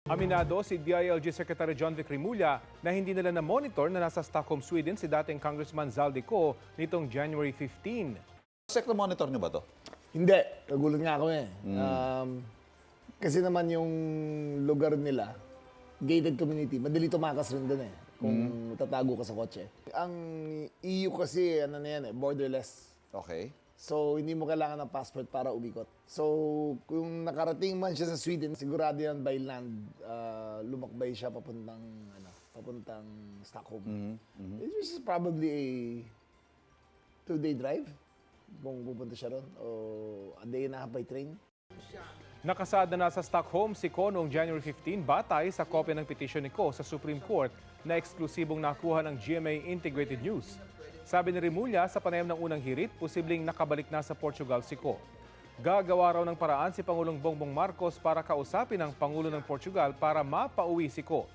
Aminado si DILG Secretary John Vic Rimulya na hindi nila na-monitor na nasa Stockholm, Sweden si dating Congressman Zaldico nitong January 15. Sek, monitor nyo ba to? Hindi. Nagulat nga ako eh. Kasi naman yung lugar nila, gated community, madali tumakas rin doon eh. Kung tatago ka sa kotse. Ang EU kasi, ano na yan eh, borderless. Okay. So, hindi mo kailangan ng passport para umikot. So, kung nakarating man siya sa Sweden, sigurado yan by land, lumakbay siya papuntang Stockholm. Which is probably a 2-day drive kung pupunta siya ron. O a day and a half by train. Nakasada na sa Stockholm si Ko noong January 15 batay sa kopya ng petisyon ni Ko sa Supreme Court na eksklusibong nakuha ng GMA Integrated News. Sabi ni Rimulya, sa panayam ng unang hirit, posibleng nakabalik na sa Portugal si Ko. Gagawa raw ng paraan si Pangulong Bongbong Marcos para kausapin ang Pangulo ng Portugal para mapauwi si Ko.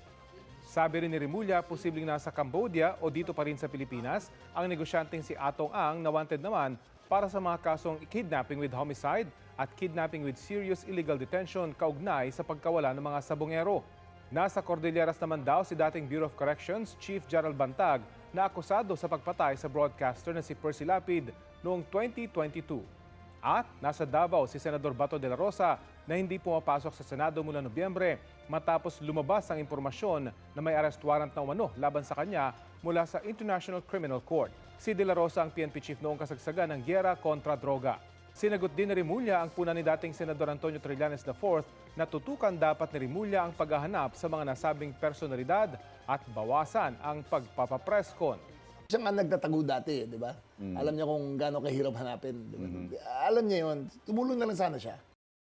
Sabi rin ni Rimulya, posibleng nasa Cambodia o dito pa rin sa Pilipinas ang negosyanteng si Atong Ang na wanted naman para sa mga kasong kidnapping with homicide at kidnapping with serious illegal detention kaugnay sa pagkawala ng mga sabongero. Nasa Cordilleras naman daw si dating Bureau of Corrections Chief Gerald Bantag na akusado sa pagpatay sa broadcaster na si Percy Lapid noong 2022. At nasa Davao si Senador Bato de la Rosa na hindi pumapasok sa Senado mula Nobyembre matapos lumabas ang impormasyon na may arrest warrant na umano laban sa kanya mula sa International Criminal Court. Si de la Rosa ang PNP chief noong kasagsagan ng giyera kontra droga. Sinagot din ni Rimulya ang puna ni dating Senador Antonio Trillanes IV na tutukan dapat ni Rimulya ang paghahanap sa mga nasabing personalidad at bawasan ang pagpapapreskon. Siya nga nagtatago dati, di ba? Alam niya kung gaano kahirap hanapin. Di ba? Alam niya yun. Tumulong na lang sana siya.